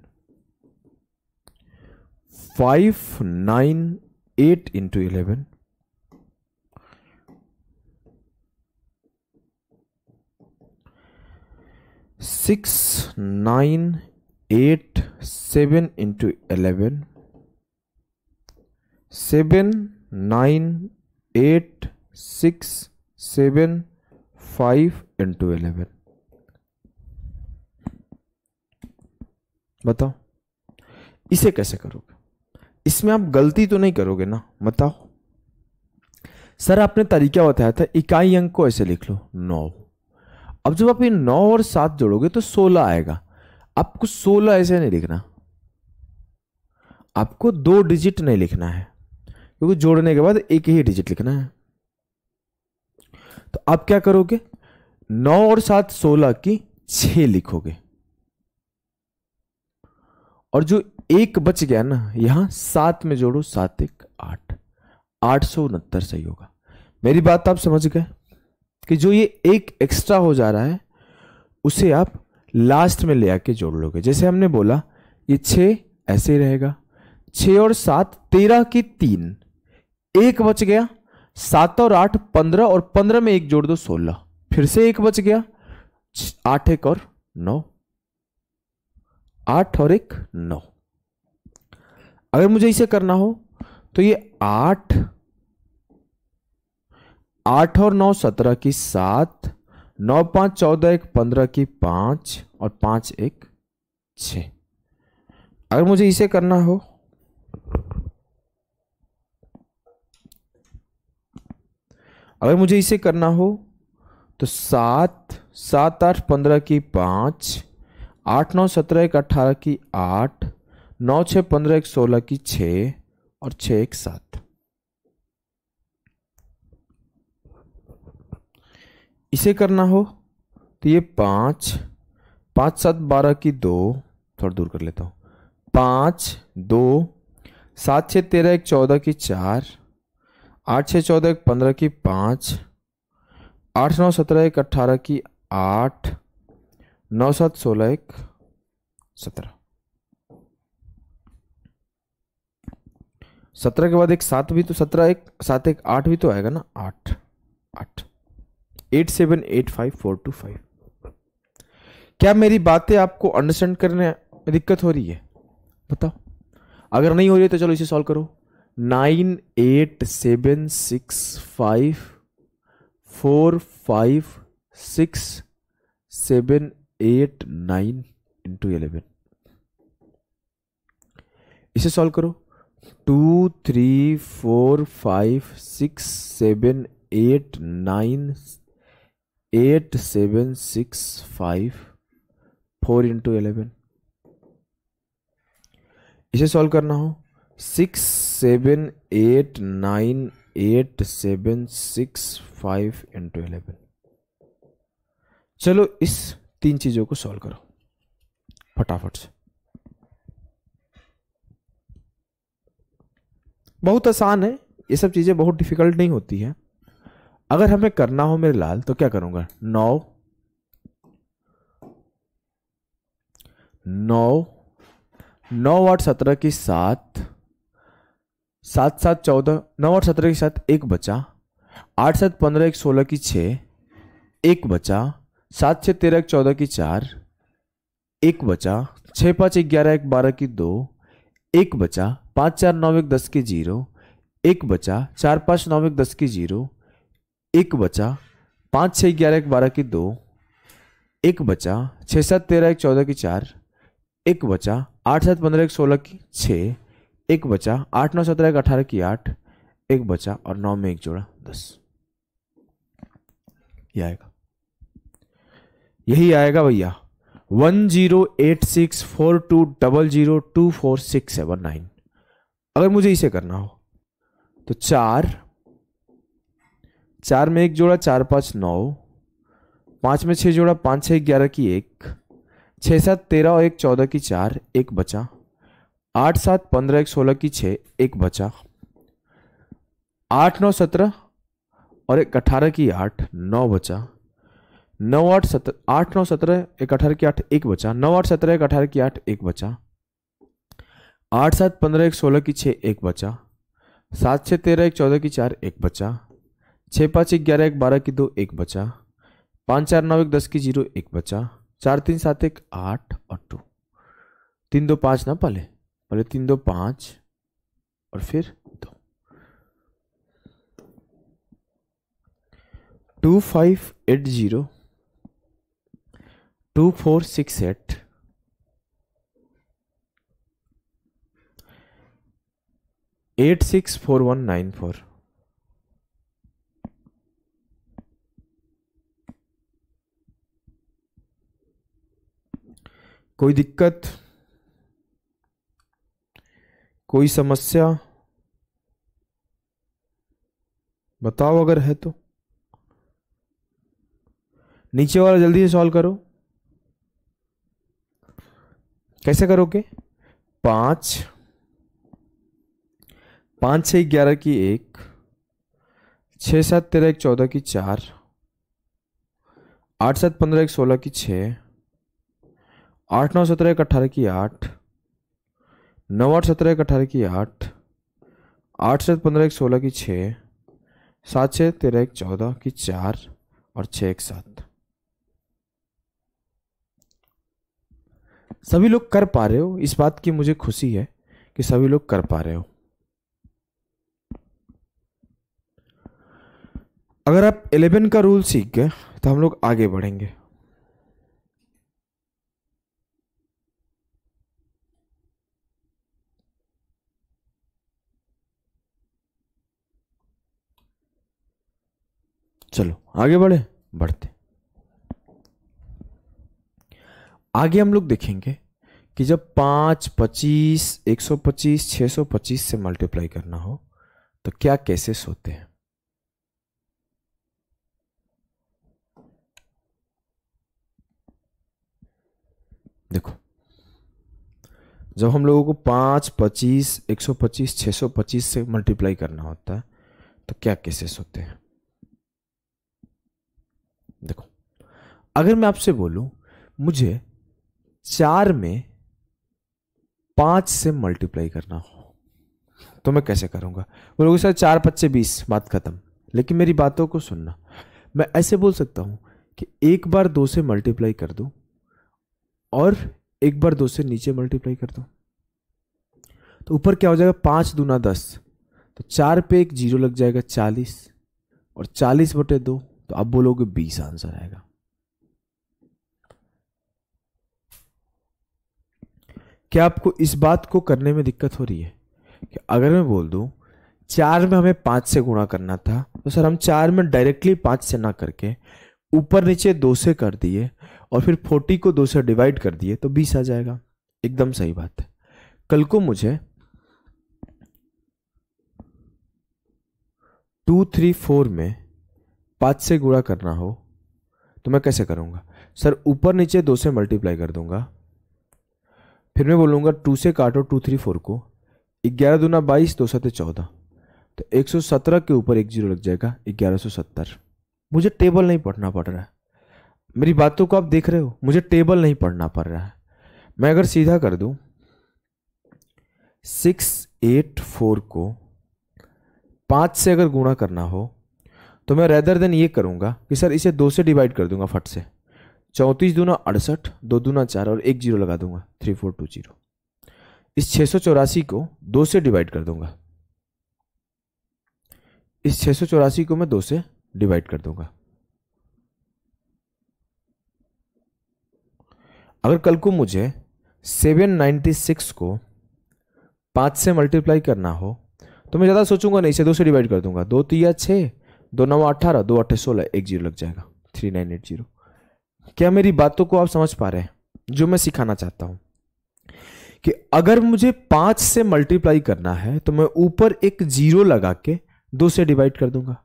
5 9 8 into 11, 6 9 8 7 into 11, 7 9 8 6 7 5 into 11। बताओ इसे कैसे करोगे? इसमें आप गलती तो नहीं करोगे ना? बताओ। सर आपने तरीका बताया था, इकाई अंक को ऐसे लिख लो 9। अब जब आप ये 9 और 7 जोड़ोगे तो 16 आएगा। आपको 16 ऐसे नहीं लिखना, आपको 2 डिजिट नहीं लिखना है, क्योंकि जोड़ने के बाद एक ही डिजिट लिखना है। तो आप क्या करोगे? 9 और 7 16 की 6 लिखोगे, और जो एक बच गया ना यहां 7 में जोड़ो, 7 1 8, 869 सही होगा। मेरी बात आप समझ गए कि जो ये एक एक्स्ट्रा हो जा रहा है उसे आप लास्ट में ले आके जोड़ लोगे। जैसे हमने बोला ये 6 ऐसे ही रहेगा, 6 और 7 13 की 3, एक बच गया, 7 और 8 15 और 15 में एक जोड़ दो 16, फिर से एक बच गया, 8 1 और 9, 8 और 1 9। अगर मुझे इसे करना हो तो ये 8 8 और 9 17 की 7, 9 5 14 1 15 की 5 और 5 1 6। अगर मुझे इसे करना हो तो 7 7 8 15 की 5, 8 9 17 1 18 की 8, 9 6 15 1 16 की 6 और 6 1 7। इसे करना हो तो ये 5 5 7 12 की 2, थोड़ा दूर कर लेता हूं, 5 2 7 6 13 1 14 की 4, 8 6 14 1 15 की 5, 8 9 17 1 18 की 8, 9 7 16 1 17। 17 के बाद एक 7 भी तो 17 1 7 1 8 भी तो आएगा ना, 8 8 8 7 8 5 4 2 5। क्या मेरी बातें आपको अंडरस्टैंड करने में दिक्कत हो रही है? बताओ। अगर नहीं हो रही है तो चलो इसे सॉल्व करो। 9 8 7 6 5 4 5 6 7 8 9 इंटू 11। इसे सॉल्व करो। 2 3 4 5 6 7 8 9 8 7 6 5 4 इंटू 11। इसे सॉल्व करना हो 6 7 8 9 8 7 6 5 इंटू 11। चलो इस 3 चीजों को सॉल्व करो फटाफट से। बहुत आसान है, ये सब चीज़ें बहुत डिफिकल्ट नहीं होती हैं। अगर हमें करना हो मेरे लाल तो क्या करूँगा, 9 9 9 8 17 की 7, 7 7 14, 9 8 17 की 7, 1 बचा, 8 7 15 1 16 की 6, 1 बचा, 7 6 13 1 14 की 4, 1 बचा, 6 5 11 1 12 की 2, 1 बचा, 5 4 9 1 10 की 0, 1 बचा, 4 5 9 1 10 की 0, 1 बचा, 5 6 11 1 12 की 2, 1 बचा, 6 7 13 1 14 की 4, 1 बचा, 8 7 15 1 16 की 6, 1 बचा, 8 9 17 1 18 की 8, 1 बचा और 9 में 1 जोड़ा 10। ये आएगा, यही आएगा भैया 108642002469। अगर मुझे इसे करना हो तो 4 में 1 जोड़ा 4 5 9, 5 में 6 जोड़ा 5 6 11 की 1, 6 7 13 और 1 14 की 4, 1 बचा, 8 7 15 1 16 की 6, 1 बचा, 8 9 17 और 1 18 की 8, 9 बचा, 9 8 17 8 9 17 1 18 की 8, 1 बचा, 9 8 17 1 18 की 8, 1 बचा, 8 7 15 1 16 की 6, 1 बचा, 7 6 13 1 14 की 4, 1 बचा, 6 5 11 1 12 की 2, 1 बचा, 5 4 9 1 10 की 0, 1 बचा, 4 3 7 1 8 और 2, 3 2 5 ना, पहले 3 2 5 और फिर 2, 2580 2468 864194। कोई दिक्कत, कोई समस्या बताओ अगर है तो। नीचे वाला जल्दी से सॉल्व करो। कैसे करोगे, 5 5 6 11 की 1, 6 7 13 1 14 की 4, 8 7 15 1 16 की 6, 8 9 17 1 18 की 8, 9 8 17 1 18 की 8, 8 7 15 1 16 की 6, 7 6 13 1 14 की 4 और 6 1 7। सभी लोग कर पा रहे हो, इस बात की मुझे खुशी है कि सभी लोग कर पा रहे हो। अगर आप 11 का रूल सीख गए तो हम लोग आगे बढ़ेंगे। चलो आगे बढ़ते आगे हम लोग देखेंगे कि जब 5 25 125 625 से मल्टीप्लाई करना हो तो क्या केसेस होते हैं। देखो, जब हम लोगों को 5 25 125 625 से मल्टीप्लाई करना होता है तो क्या केसेस होते हैं। देखो, अगर मैं आपसे बोलूं मुझे 4 में 5 से मल्टीप्लाई करना हो तो मैं कैसे करूंगा। बोलोगे सर 4 5 20, बात खत्म। लेकिन मेरी बातों को सुनना, मैं ऐसे बोल सकता हूं कि एक बार 2 से मल्टीप्लाई कर दूं और एक बार 2 से नीचे मल्टीप्लाई कर दूं तो ऊपर क्या हो जाएगा, 5 दूना 10, तो 4 पे एक जीरो लग जाएगा 40 और 40 बटे 2, तो आप बोलोगे 20 आंसर आएगा। क्या आपको इस बात को करने में दिक्कत हो रही है कि अगर मैं बोल दूं 4 में हमें 5 से गुणा करना था तो सर हम 4 में डायरेक्टली 5 से ना करके ऊपर नीचे 2 से कर दिए और फिर 40 को 2 से डिवाइड कर दिए तो 20 आ जाएगा। एकदम सही बात है। कल को मुझे 2 3 4 में 5 से गुणा करना हो तो मैं कैसे करूंगा, सर ऊपर नीचे 2 से मल्टीप्लाई कर दूंगा, फिर मैं बोलूंगा 2 से काटो 2 3 4 को, 11 दूना 22, 2 7 14, तो 117 के ऊपर एक जीरो लग जाएगा 1170। मुझे टेबल नहीं पढ़ना पड़ रहा है, मेरी बातों को आप देख रहे हो, मुझे टेबल नहीं पढ़ना पड़ रहा है। मैं अगर सीधा कर दूं 684 को 5 से अगर गुणा करना हो तो मैं रेदर देन ये करूंगा कि सर इसे 2 से डिवाइड कर दूंगा फट से। 34 दूना 68, 2 दूना 4 और एक जीरो लगा दूंगा 3420। इस 684 को 2 से डिवाइड कर दूंगा, इस 684 को मैं 2 से डिवाइड कर दूंगा। अगर कल को मुझे 796 को 5 से मल्टीप्लाई करना हो तो मैं ज़्यादा सोचूंगा नहीं, इसे 2 से डिवाइड कर दूंगा। 2 3 6, 2 9 18, 2 8 16, एक जीरो लग जाएगा 3980। क्या मेरी बातों को आप समझ पा रहे हैं? जो मैं सिखाना चाहता हूं कि अगर मुझे 5 से मल्टीप्लाई करना है तो मैं ऊपर एक जीरो लगा के 2 से डिवाइड कर दूंगा,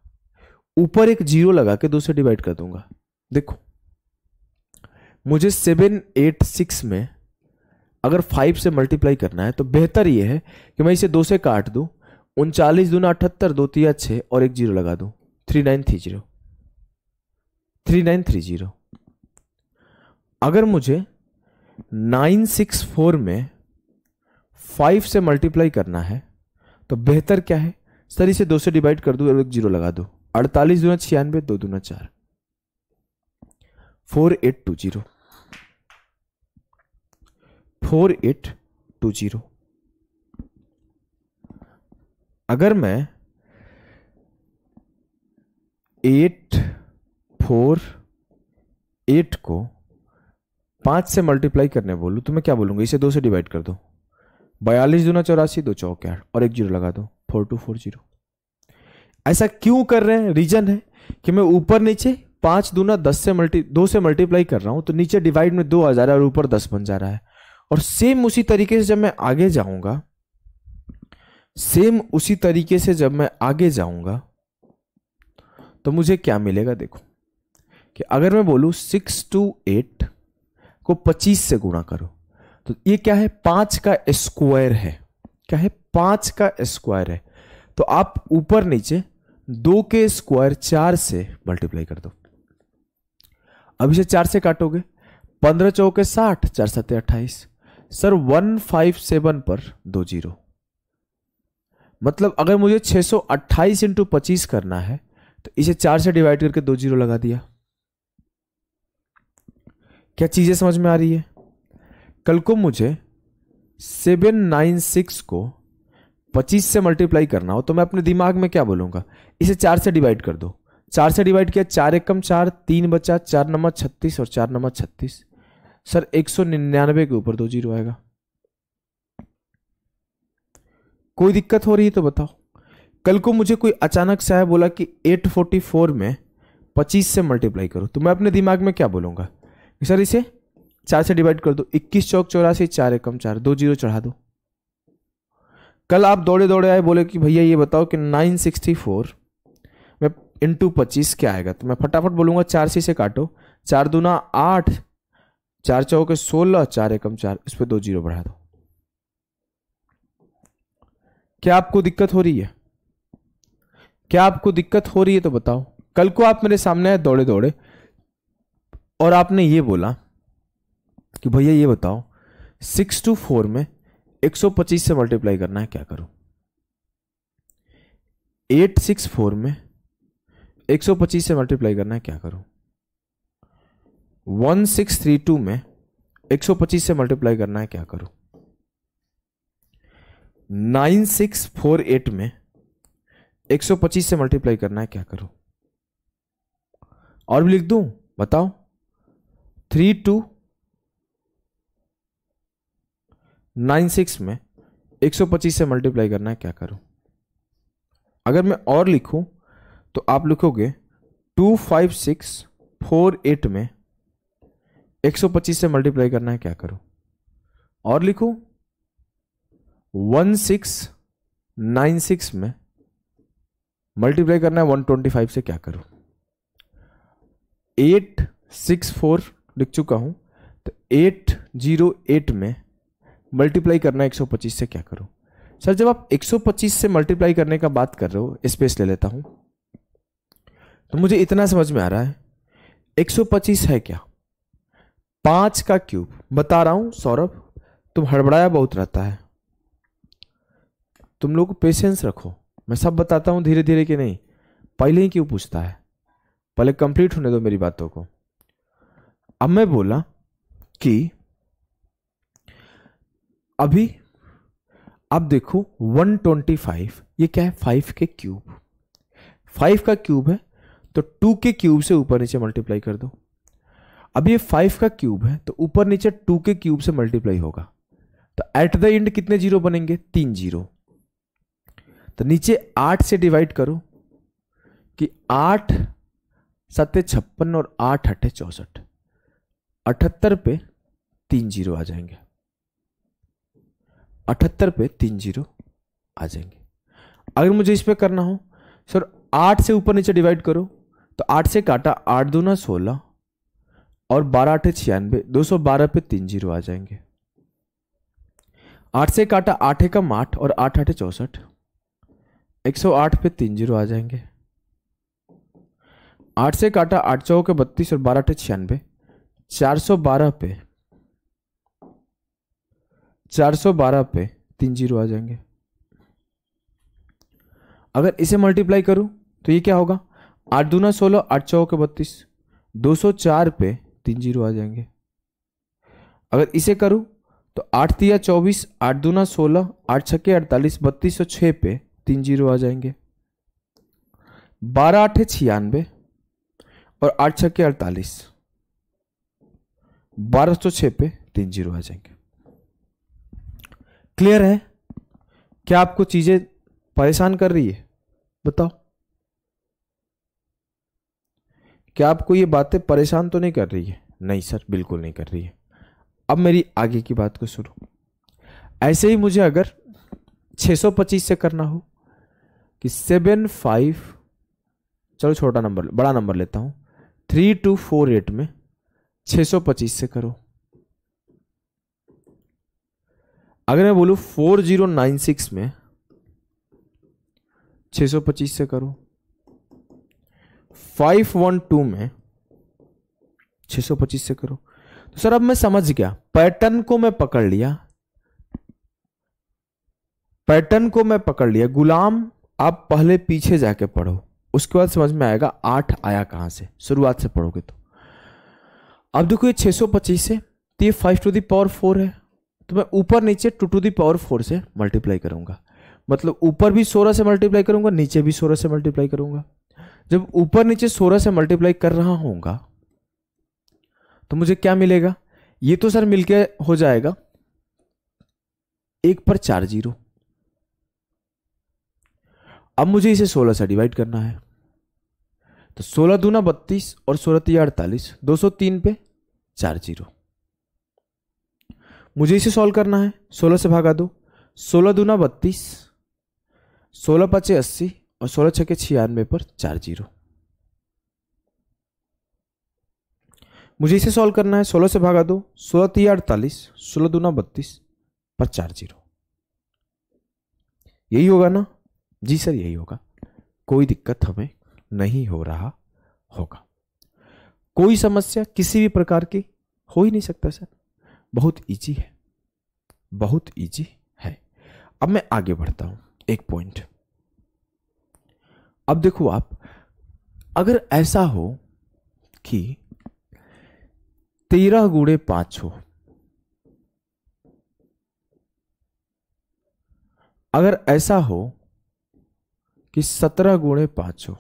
ऊपर एक जीरो लगा के 2 से डिवाइड कर दूंगा। देखो मुझे 786 में अगर 5 से मल्टीप्लाई करना है तो बेहतर यह है कि मैं इसे 2 से काट दूं, 39 दूना 78, 2 3 6 और एक जीरो लगा दूं 3930, 3930। अगर मुझे 964 में 5 से मल्टीप्लाई करना है तो बेहतर क्या है, सर इसे 2 से डिवाइड कर दूं और एक जीरो लगा दूं। 48 दूना 96, 2 दूना 4, 4820, 4820। अगर मैं 848 को 5 से मल्टीप्लाई करने बोलूं तो मैं क्या बोलूंगा, इसे 2 से डिवाइड कर दो। 42 दूना 84, 2 चौक 8 और एक जीरो लगा दो 4240। ऐसा क्यों कर रहे हैं? रीजन है कि मैं ऊपर नीचे 5 दूना 10 से 2 से मल्टीप्लाई कर रहा हूं तो नीचे डिवाइड में 2 आ जा रहा है और ऊपर 10 बन जा रहा है। और सेम उसी तरीके से जब मैं आगे जाऊंगा, तो मुझे क्या मिलेगा? देखो कि अगर मैं बोलूं 628 को 25 से गुणा करो तो ये क्या है, 5 का स्क्वायर है। क्या है? 5 का स्क्वायर है। तो आप ऊपर नीचे 2 के स्क्वायर 4 से मल्टीप्लाई कर दो। अब इसे 4 से काटोगे, 15 चौके 60, 4 सत्ते 28। सर 157 पर 2 जीरो, मतलब अगर मुझे 628 इंटू 25 करना है तो इसे 4 से डिवाइड करके 2 जीरो लगा दिया। क्या चीजें समझ में आ रही है? कल को मुझे 796 को 25 से मल्टीप्लाई करना हो तो मैं अपने दिमाग में क्या बोलूंगा, इसे 4 से डिवाइड कर दो। 4 से डिवाइड किया, 4 एकम 4, 3 बचा, 4 नंबर 36 और 4 नंबर 36। सर 199 के ऊपर 2 जीरो आएगा। कोई दिक्कत हो रही है तो बताओ। कल को मुझे कोई अचानक से आया बोला कि 844 में 25 से मल्टीप्लाई करो तो मैं अपने दिमाग में क्या बोलूंगा, सर इसे 4 से डिवाइड कर दो। 21 चौक 84, 4 एकम 4, 2 जीरो चढ़ा दो। कल आप दौड़े दौड़े आए, बोले कि भैया ये बताओ कि 964 में इंटू 25 क्या आएगा, तो मैं फटाफट बोलूंगा 4 से काटो, 4 दूना 8, 4 चौके 16, 4 एकम 4, इस पर 2 जीरो बढ़ा दो। क्या आपको दिक्कत हो रही है? क्या आपको दिक्कत हो रही है तो बताओ। कल को आप मेरे सामने आए दौड़े दौड़े और आपने ये बोला कि भैया ये बताओ 624 में 125 से मल्टीप्लाई करना है, क्या करूं? 864 में 125 से मल्टीप्लाई करना है, क्या करूं? 1632 में 125 से मल्टीप्लाई करना है, क्या करूं? 9648 में 125 से मल्टीप्लाई करना है, क्या करूं? और भी लिख दूं? बताओ। 3296 में 125 से मल्टीप्लाई करना है, क्या करूं? अगर मैं और लिखूं तो आप लिखोगे 25648 में 125 से मल्टीप्लाई करना है, क्या करूं? और लिखूं 1696 में मल्टीप्लाई करना है 125 से, क्या करूं? 864 लिख चुका हूं तो 808 में मल्टीप्लाई करना है 125 से, क्या करूं? सर जब आप 125 से मल्टीप्लाई करने का बात कर रहे हो, स्पेस ले लेता हूं, तो मुझे इतना समझ में आ रहा है 125 है क्या, 5 का क्यूब। बता रहा हूं सौरभ, तुम हड़बड़ाया बहुत रहता है, तुम लोग पेशेंस रखो, मैं सब बताता हूं धीरे धीरे कि नहीं, पहले ही क्यों पूछता है, पहले कंप्लीट होने दो मेरी बातों को। अब मैं बोला कि अभी आप देखो 125, ये क्या है, 5 के क्यूब, 5 का क्यूब है तो 2 के क्यूब से ऊपर नीचे मल्टीप्लाई कर दो। अब ये 5 का क्यूब है तो ऊपर नीचे 2 के क्यूब से मल्टीप्लाई होगा, तो एट द एंड कितने जीरो बनेंगे, 3 जीरो। तो नीचे 8 से डिवाइड करो कि 8 7 56 और 8 8 64, 78 पे 3 जीरो आ जाएंगे, 78 पे 3 जीरो आ जाएंगे। अगर मुझे इस पे करना हो सर 8 से ऊपर नीचे डिवाइड करो, तो 8 से काटा 8 दूना 16 और 12 8 96, 212 पे 3 जीरो आ जाएंगे। 8 से काटा 8 एकम 8 और 8 8 64, 108 पे 3 जीरो आ जाएंगे। 8 से काटा 8 चौके 32 और 12 8 96, 412 पे 3 जीरो आ जाएंगे। अगर इसे मल्टीप्लाई करूं तो ये क्या होगा, 8 दूना 16, 8 चौके 32, 204 पे 3 जीरो आ जाएंगे। अगर इसे करूं तो 8 तिया 24, 8 दूना 16, 8 छक्के 48, 32 और 6 पे 3 जीरो आ जाएंगे। 12 8 96 और 8 छक्के 48, 1206 पे 3 जीरो आ जाएंगे। क्लियर है? क्या आपको चीजें परेशान कर रही है, बताओ? क्या आपको ये बातें परेशान तो नहीं कर रही है? नहीं सर, बिल्कुल नहीं कर रही है। अब मेरी आगे की बात को सुनो। ऐसे ही मुझे अगर 625 से करना हो कि 7 5, चलो छोटा नंबर, बड़ा नंबर लेता हूं, 3248 में 625 से करो। अगर मैं बोलूं 4096 में 625 से करो, 512 में 625 से करो, तो सर अब मैं समझ गया, पैटर्न को मैं पकड़ लिया, पैटर्न को मैं पकड़ लिया। गुलाम आप पहले पीछे जाके पढ़ो, उसके बाद समझ में आएगा 8 आया कहां से, शुरुआत से पढ़ोगे तो। अब देखो ये 625 है तो ये 5 टू द पावर 4 है, तो मैं ऊपर नीचे 2 टू द पावर 4 से मल्टीप्लाई करूंगा, मतलब ऊपर भी 16 से मल्टीप्लाई करूंगा, नीचे भी 16 से मल्टीप्लाई करूंगा। जब ऊपर नीचे 16 से मल्टीप्लाई कर रहा होऊंगा तो मुझे क्या मिलेगा, ये तो सर मिलके हो जाएगा 1 पर 4 जीरो। अब मुझे इसे 16 से डिवाइड करना है, तो 16 दूना 32 और 16 तिया 48, 203 पे 4 जीरो। मुझे इसे सॉल्व करना है, 16 से भागा दो, 16 दूना 32, 16 पचे 80 और 16 छके 96 पर 4 जीरो। मुझे इसे सॉल्व करना है, 16 से भागा दो, 16 तिया 48, 16 दूना 32 पर 4 जीरो। यही होगा ना? जी सर यही होगा, कोई दिक्कत हमें नहीं हो रहा होगा, कोई समस्या किसी भी प्रकार की हो ही नहीं सकता सर, बहुत इजी है, बहुत इजी है। अब मैं आगे बढ़ता हूं, एक पॉइंट। अब देखो आप, अगर ऐसा हो कि 13 गुणे 5 हो, अगर ऐसा हो कि 17 गुणे 5 हो,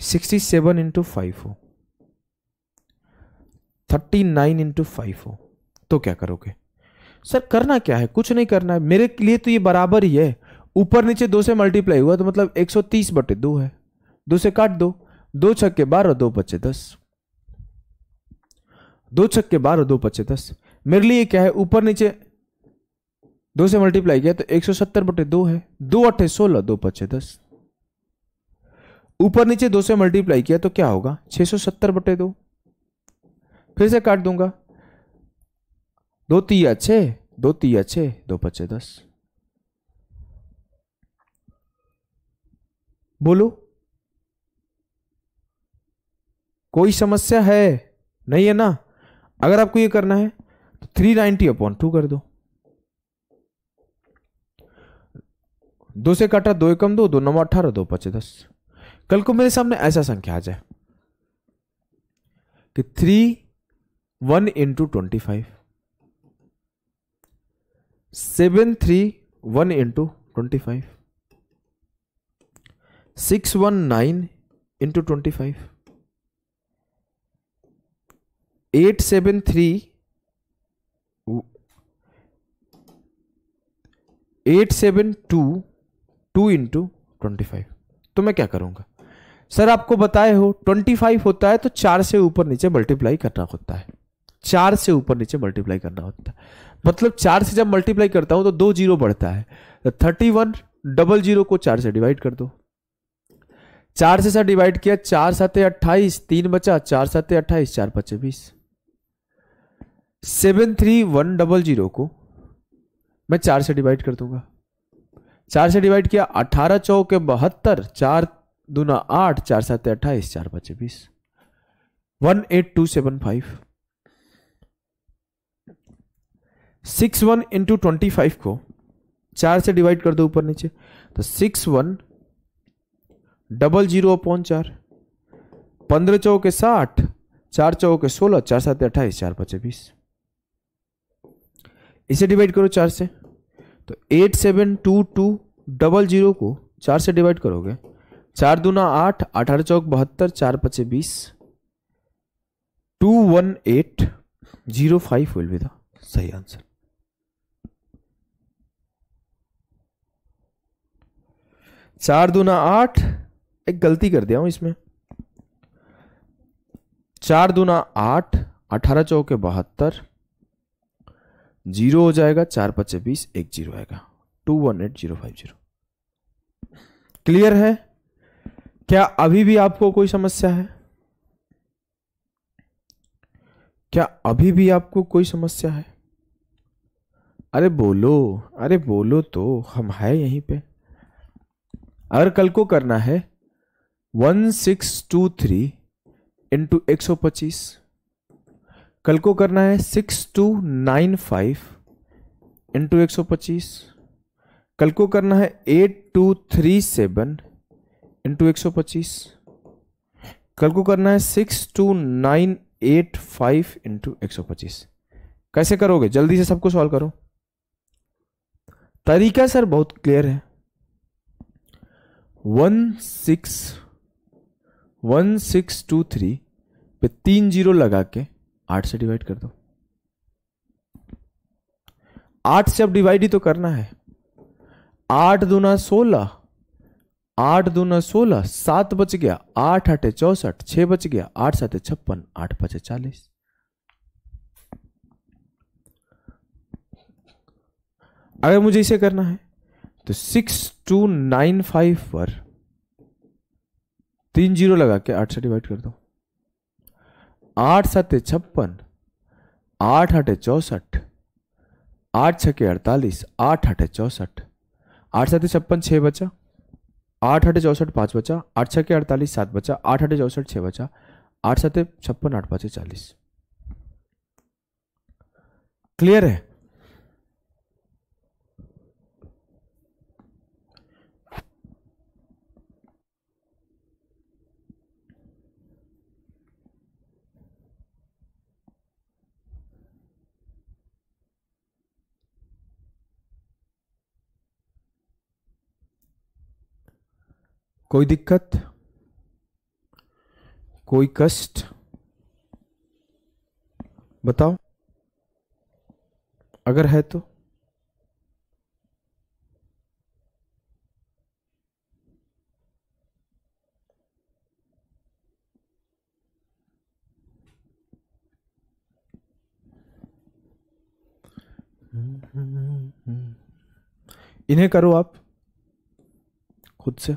67 इंटू 5 हो, 39 इंटू 5 हो, तो क्या करोगे? सर करना क्या है, कुछ नहीं करना है, मेरे लिए तो ये बराबर ही है, ऊपर नीचे 2 से मल्टीप्लाई हुआ तो मतलब 130 बटे 2 है, 2 से काट दो, 2 छक्के 12, 2 पचे 10, 2 छक्के 12, 2 पचे 10। मेरे लिए क्या है, ऊपर नीचे 2 से मल्टीप्लाई किया तो 170 बटे 2 है, 2 अट्ठे 16, 2 पचे 10। ऊपर नीचे 2 से मल्टीप्लाई किया तो क्या होगा, 670 बटे 2। फिर से काट दूंगा, 2 तिया 6, 2 तिया 6, 2 पचे 10। बोलो, कोई समस्या है? नहीं है ना? अगर आपको ये करना है तो 390/2 कर दो। 2 से काटा 2 एकम 2, 2 9 18, 2 5 10। कल को मेरे सामने ऐसा संख्या आ जाए कि 3 1 इंटू 25, 7 3 1 इंटू 25, 6 1 9 इंटू 25, 8 7 3 8 7 2 2 इंटू 25। तो मैं क्या करूंगा सर? आपको बताए हो 25 होता है तो 4 से ऊपर नीचे मल्टीप्लाई करना होता है। 4 से ऊपर नीचे मल्टीप्लाई करना होता है, मतलब 4 से जब मल्टीप्लाई करता हूं तो 2 जीरो बढ़ता है। तो 3100 को 4 से डिवाइड कर दो। 4 से डिवाइड किया, 4 7 28, 3 बचा, 4 7 28, 4 5 20। 73100 को मैं 4 से डिवाइड कर दूंगा। 4 से डिवाइड किया, 18 चौके 72, 4 दूना 8, 4 7 28, 4 5 20, 18275। 61 इंटू 25 को 4 से डिवाइड कर दो ऊपर नीचे, तो 6100/4, 15 चौके 60, 4 चौके 16, 4 7 28, 4 5 20। इसे डिवाइड करो 4 से, तो 872200 को 4 से डिवाइड करोगे, 4 दूना 8, 18 चौक 72, 4 5 20, 21805 विल बी द सही आंसर। चार दूना 8, एक गलती कर दिया हूं इसमें, 4 दूना 8, 18 चौके 72, जीरो हो जाएगा, 4 5 20, एक जीरो आएगा, 218050। क्लियर है? क्या अभी भी आपको कोई समस्या है? क्या अभी भी आपको कोई समस्या है? अरे बोलो, अरे बोलो तो, हम है यहीं पे। अगर कल को करना है 1623 इंटू 125, कल को करना है 6295 इंटू 125, कल को करना है 8237 इंटू 125, कल को करना है 62985 इंटू 125। कैसे करोगे? जल्दी से सबको सॉल्व करो। तरीका सर बहुत क्लियर है। 1623 पे 3 जीरो लगा के 8 से डिवाइड कर दो। 8 से अब डिवाइड ही तो करना है। 8 दूना 16, 8 दूना 16, 7 बच गया, 8 8 64, 6 बच गया, 8 7 56, 8 5 40। अगर मुझे इसे करना है तो 6295 पर 3 जीरो लगा के 8 से डिवाइड कर दो। 8 7 56, 8 8 64, 8 6 48, 8 8 64, 8 7 56, 6 बचा, 8 8 64, 5 बचा, 8 6 48, 7 बचा, 8 8 64, 6 बचा, 8 7 56, 8 5 40। क्लियर है? कोई दिक्कत, कोई कष्ट बताओ, अगर है तो। इन्हें करो आप खुद से।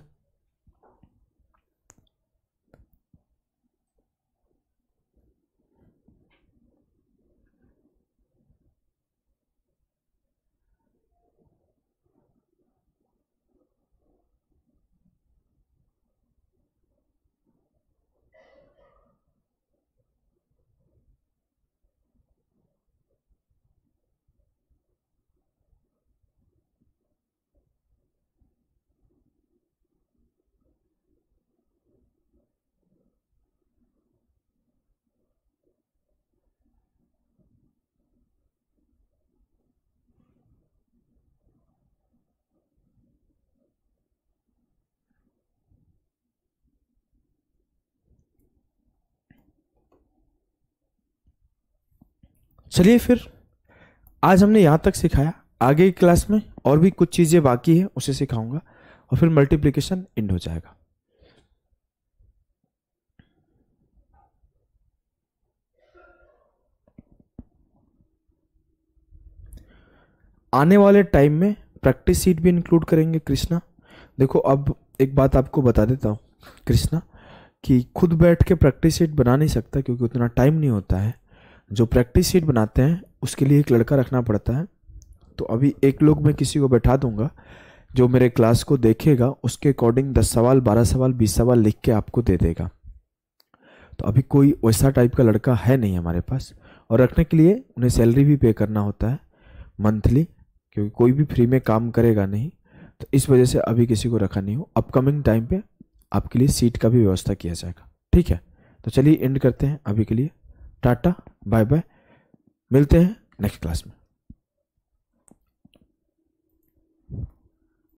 चलिए फिर, आज हमने यहाँ तक सिखाया। आगे की क्लास में और भी कुछ चीज़ें बाकी है, उसे सिखाऊंगा और फिर मल्टीप्लिकेशन एंड हो जाएगा। आने वाले टाइम में प्रैक्टिस सीट भी इंक्लूड करेंगे कृष्णा। देखो, अब एक बात आपको बता देता हूँ कृष्णा, कि खुद बैठ के प्रैक्टिस सीट बना नहीं सकता क्योंकि उतना टाइम नहीं होता है। जो प्रैक्टिस सीट बनाते हैं उसके लिए एक लड़का रखना पड़ता है। तो अभी एक लोग मैं किसी को बैठा दूंगा जो मेरे क्लास को देखेगा, उसके अकॉर्डिंग 10 सवाल, 12 सवाल, 20 सवाल लिख के आपको दे देगा। तो अभी कोई वैसा टाइप का लड़का है नहीं हमारे पास, और रखने के लिए उन्हें सैलरी भी पे करना होता है मंथली, क्योंकि कोई भी फ्री में काम करेगा नहीं। तो इस वजह से अभी किसी को रखा नहीं हो। अपकमिंग टाइम पे आपके लिए सीट का भी व्यवस्था किया जाएगा, ठीक है। तो चलिए एंड करते हैं अभी के लिए। टाटा, बाय बाय, मिलते हैं नेक्स्ट क्लास में।